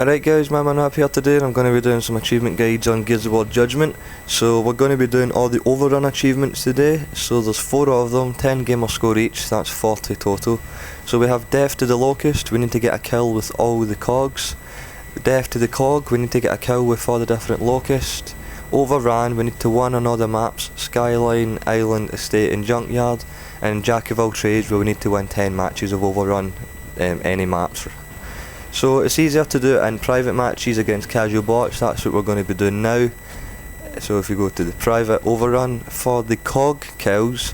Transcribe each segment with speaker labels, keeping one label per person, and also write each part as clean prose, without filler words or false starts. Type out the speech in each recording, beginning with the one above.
Speaker 1: Alright guys, madmanRAB here today, and I'm going to be doing some achievement guides on Gears of War Judgement. So we're going to be doing all the Overrun achievements today. So there's 4 of them, 10 gamer score each, that's 40 total. So we have Death to the Locust, we need to get a kill with all the cogs. Death to the Cog, we need to get a kill with all the different locusts. Overrun, we need to win on all the maps, Skyline, Island, Estate and Junkyard. And Jack of all trades, where we need to win 10 matches of Overrun, any maps. So it's easier to do it in private matches against casual bots, that's what we're going to be doing now. So if you go to the private Overrun, for the cog kills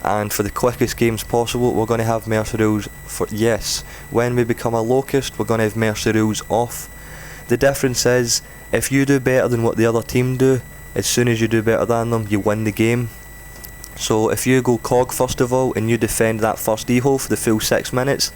Speaker 1: and for the quickest games possible, we're going to have Mercy rules for yes. When we become a locust, we're going to have Mercy rules off. The difference is, if you do better than what the other team do, as soon as you do better than them, you win the game. So if you go cog first of all and you defend that first E-hole for the full 6 minutes,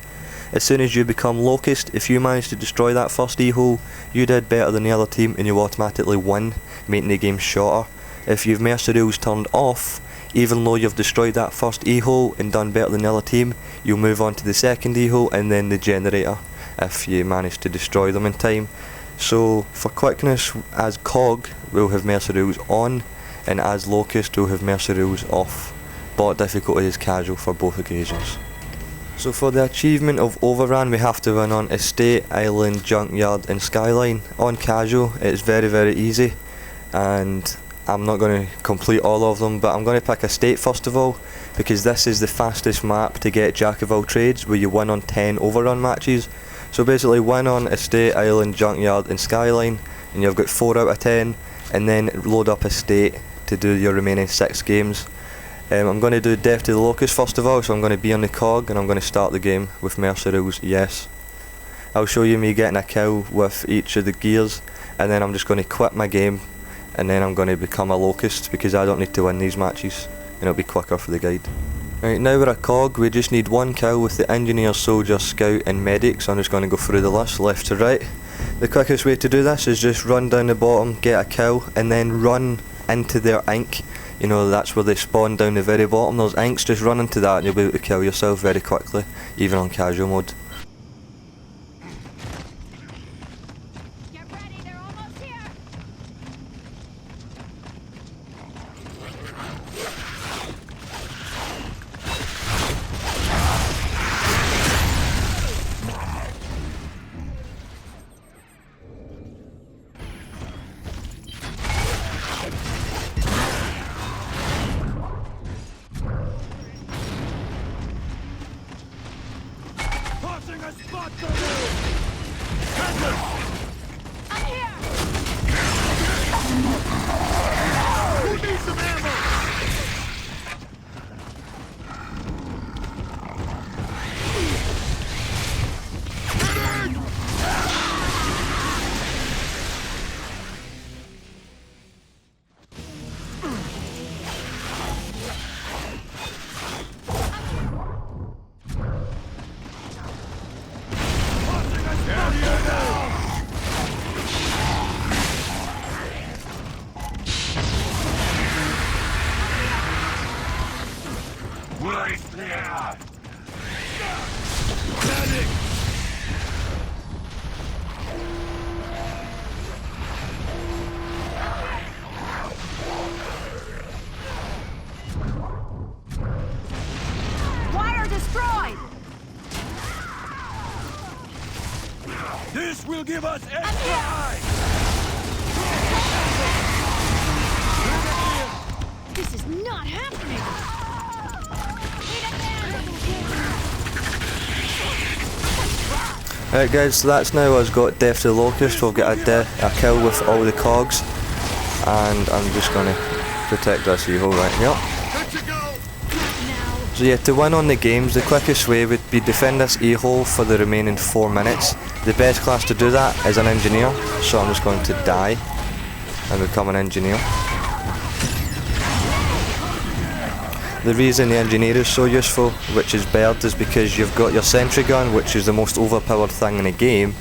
Speaker 1: as soon as you become locust, if you manage to destroy that first E-hole, you did better than the other team and you automatically win, making the game shorter. If you've Mercy rules turned off, even though you've destroyed that first E-hole and done better than the other team, you'll move on to the second E-hole and then the generator, if you manage to destroy them in time. So for quickness, as cog, we'll have Mercy rules on, and as locust, we'll have Mercy rules off. Bot difficulty is casual for both occasions. So for the achievement of Overrun, we have to win on Estate, Island, Junkyard and Skyline. On casual, it's very easy, and I'm not going to complete all of them, but I'm going to pick Estate first of all, because this is the fastest map to get Jack of all trades, where you win on 10 Overrun matches. So basically win on Estate, Island, Junkyard and Skyline, and you've got 4 out of 10, and then load up Estate to do your remaining 6 games. I'm going to do Death to the Locust first of all, so I'm going to be on the cog and I'm going to start the game with Mercy rules, yes. I'll show you me getting a kill with each of the gears, and then I'm just going to quit my game, and then I'm going to become a locust because I don't need to win these matches and it'll be quicker for the guide. Right, now we're a cog, we just need 1 kill with the engineer, soldier, scout and medic, so I'm just going to go through the list left to right. The quickest way to do this is just run down the bottom, get a kill, and then run into their ink. You know, that's where they spawn down the very bottom, there's inks, just run into that and you'll be able to kill yourself very quickly, even on casual mode.
Speaker 2: Get ready, they're almost here!
Speaker 3: A spot to move!
Speaker 2: I'm here!
Speaker 3: Who needs some ammo?
Speaker 2: Wire destroyed!
Speaker 3: This will give us extra eyes!
Speaker 2: This is not happening!
Speaker 1: Right guys, so that's now us got Death to the Locust. We've got a kill with all the cogs, and I'm just going to protect this E-hole right here. So yeah, to win on the games, the quickest way would be defend this E-hole for the remaining 4 minutes. The best class to do that is an engineer, so I'm just going to die and become an engineer. The reason the engineer is so useful, which is bird, is because you've got your sentry gun, which is the most overpowered thing in the game,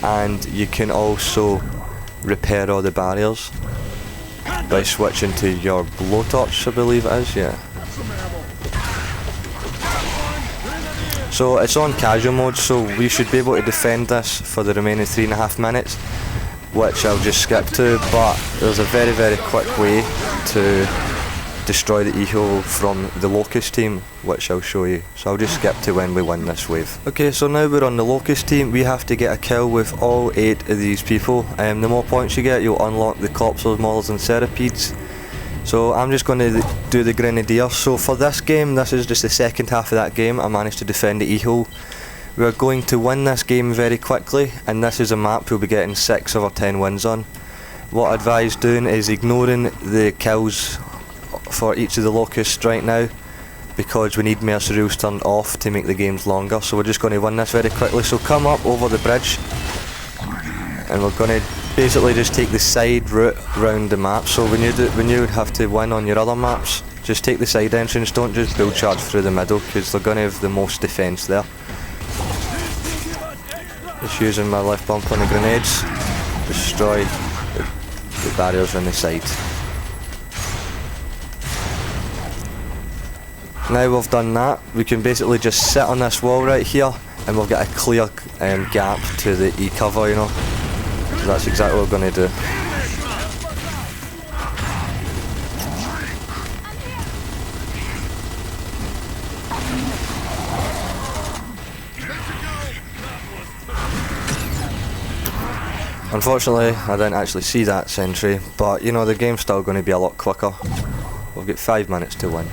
Speaker 1: and you can also repair all the barriers by switching to your blowtorch, I believe it is, yeah. So it's on casual mode, so we should be able to defend this for the remaining 3.5 minutes, which I'll just skip to, but there's a very, very quick way to destroy the eco from the Locust team, which I'll show you. So I'll just skip to when we win this wave. Okay, so now we're on the Locust team. We have to get a kill with all 8 of these people. The more points you get, you'll unlock the corpses, models and centipedes. So I'm just going to do the Grenadier. So for this game, this is just the second half of that game. I managed to defend the E-hole. We're going to win this game very quickly, and this is a map we'll be getting 6 over 10 wins on. What I advise doing is ignoring the kills for each of the locusts right now, because we need mercenary rules turned off to make the games longer. So we're just going to win this very quickly. So come up over the bridge, and we're going to basically just take the side route round the map. So when you would have to win on your other maps, just take the side entrance, don't just build charge through the middle, because they're going to have the most defence there. Just using my left bump on the grenades, destroy the barriers on the side. Now we've done that, we can basically just sit on this wall right here, and we'll get a clear gap to the E-cover, you know. So that's exactly what we're going to do. Unfortunately, I didn't actually see that sentry, but you know, the game's still going to be a lot quicker. We've got 5 minutes to win.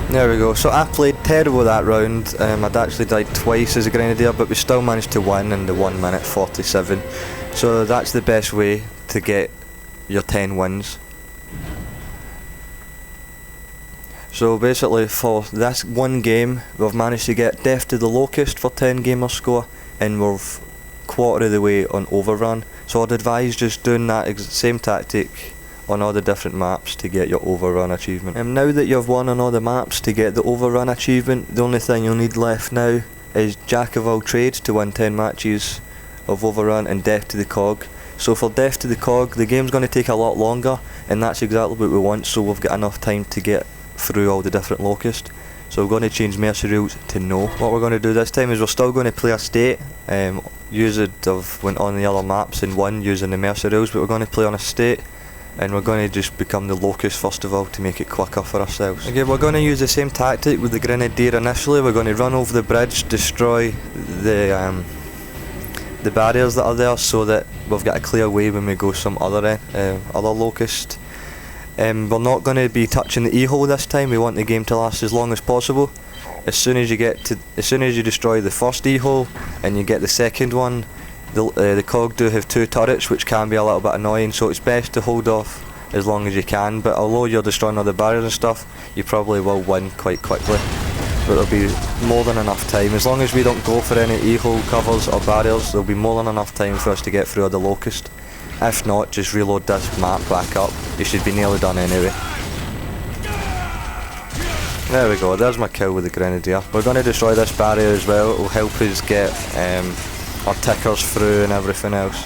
Speaker 1: There we go. So I played terrible that round. I'd actually died twice as a Grenadier, but we still managed to win in the 1 minute 47. So that's the best way to get your 10 wins. So basically for this one game, we've managed to get Death to the Locust for 10 gamer score, and we're quarter of the way on Overrun. So I'd advise just doing that same tactic on all the different maps to get your Overrun achievement. And now that you've won on all the maps to get the Overrun achievement, the only thing you'll need left now is Jack of all trades to win 10 matches of Overrun, and Death to the Cog. So for Death to the Cog, the game's going to take a lot longer, and that's exactly what we want, so we've got enough time to get through all the different locusts. So we're going to change mercenary rules to no. What we're going to do this time is we're still going to play a state, use it of went on the other maps and won using the mercenary rules, but we're going to play on a state, and we're going to just become the locust first of all to make it quicker for ourselves. Okay, we're going to use the same tactic with the Grenadier initially. We're going to run over the bridge, destroy the barriers that are there, so that we've got a clear way when we go some other locust. We're not going to be touching the E-hole this time. We want the game to last as long as possible. As soon as you destroy the first E-hole and you get the second one, the cog do have 2 turrets, which can be a little bit annoying, so it's best to hold off as long as you can. But although you're destroying all the barriers and stuff, you probably will win quite quickly. But there'll be more than enough time. As long as we don't go for any E-hole covers or barriers, there'll be more than enough time for us to get through all the locust. If not, just reload this map back up. You should be nearly done anyway. There we go, there's my kill with the Grenadier. We're going to destroy this barrier as well. It will help us get our tickers through and everything else.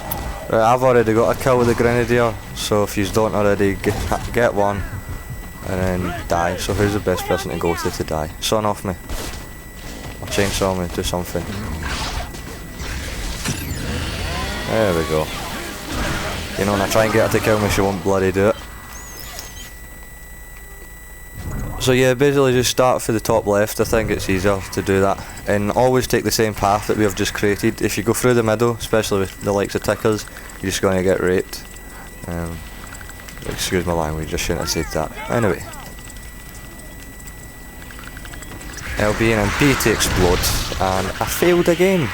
Speaker 1: Right, I've already got a kill with the Grenadier, so if you don't already, get one and then die. So who's the best person to go to die? Son off me. Or chainsaw me, do something. There we go. You know, when I try and get her to kill me, she won't bloody do it. So yeah, basically just start for the top left. I think it's easier to do that. And always take the same path that we have just created. If you go through the middle, especially with the likes of tickers, you're just going to get raped. Excuse my language, I shouldn't have said that. Anyway. LB and B to explode. And I failed again.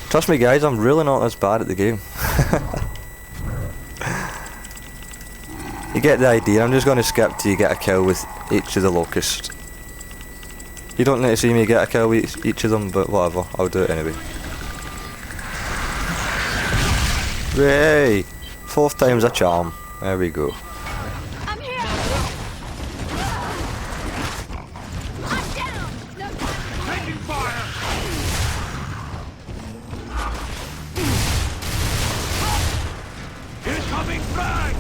Speaker 1: Trust me guys, I'm really not as bad at the game. You get the idea. I'm just going to skip till you get a kill with each of the locusts. You don't need to see me get a kill with each of them, but whatever, I'll do it anyway. Yay! 4th time's a charm. There we go.
Speaker 2: I'm here. I'm down. No time.
Speaker 3: Taking fire! Incoming frag!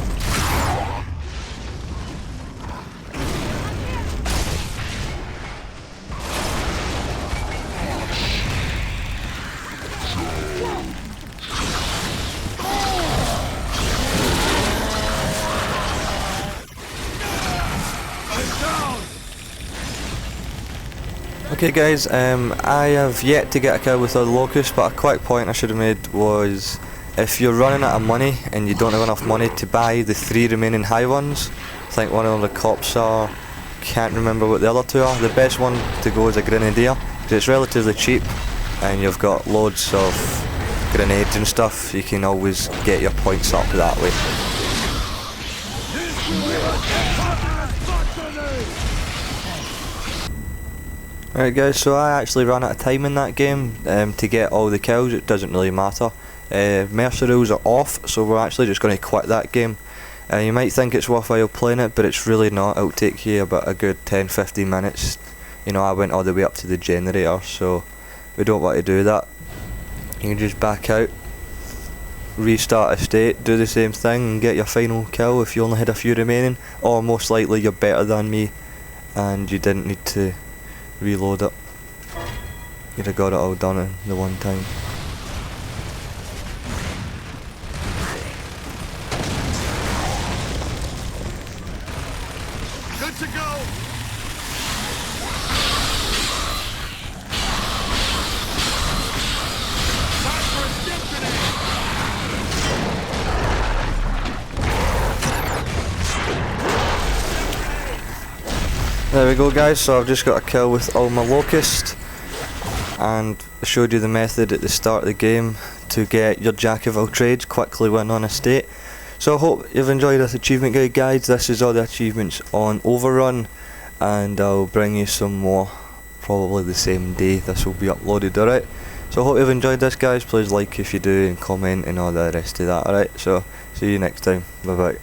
Speaker 1: Okay guys, I have yet to get a kill with the locust, but a quick point I should have made was if you're running out of money and you don't have enough money to buy the 3 remaining high ones, I think one of the cops are, can't remember what the other 2 are, the best one to go is a grenadier, because it's relatively cheap and you've got loads of grenades and stuff, you can always get your points up that way. Alright guys, so I actually ran out of time in that game to get all the kills. It doesn't really matter. Mercenaries are off, so we're actually just going to quit that game. You might think it's worthwhile playing it, but it's really not. It'll take you about a good 10-15 minutes. You know, I went all the way up to the generator, so we don't want to do that. You can just back out, restart a state, do the same thing and get your final kill if you only had a few remaining, or most likely you're better than me and you didn't need to reload it. You'd have got it all done in the one time.
Speaker 3: Good to go. Time for a skip grenade.
Speaker 1: There we go guys, so I've just got a kill with all my locust, and I showed you the method at the start of the game to get your jack of all trades, quickly win on a state. So I hope you've enjoyed this achievement guide guys. This is all the achievements on Overrun, and I'll bring you some more probably the same day this will be uploaded, alright? So I hope you've enjoyed this guys, please like if you do and comment and all the rest of that, alright? So see you next time, bye bye.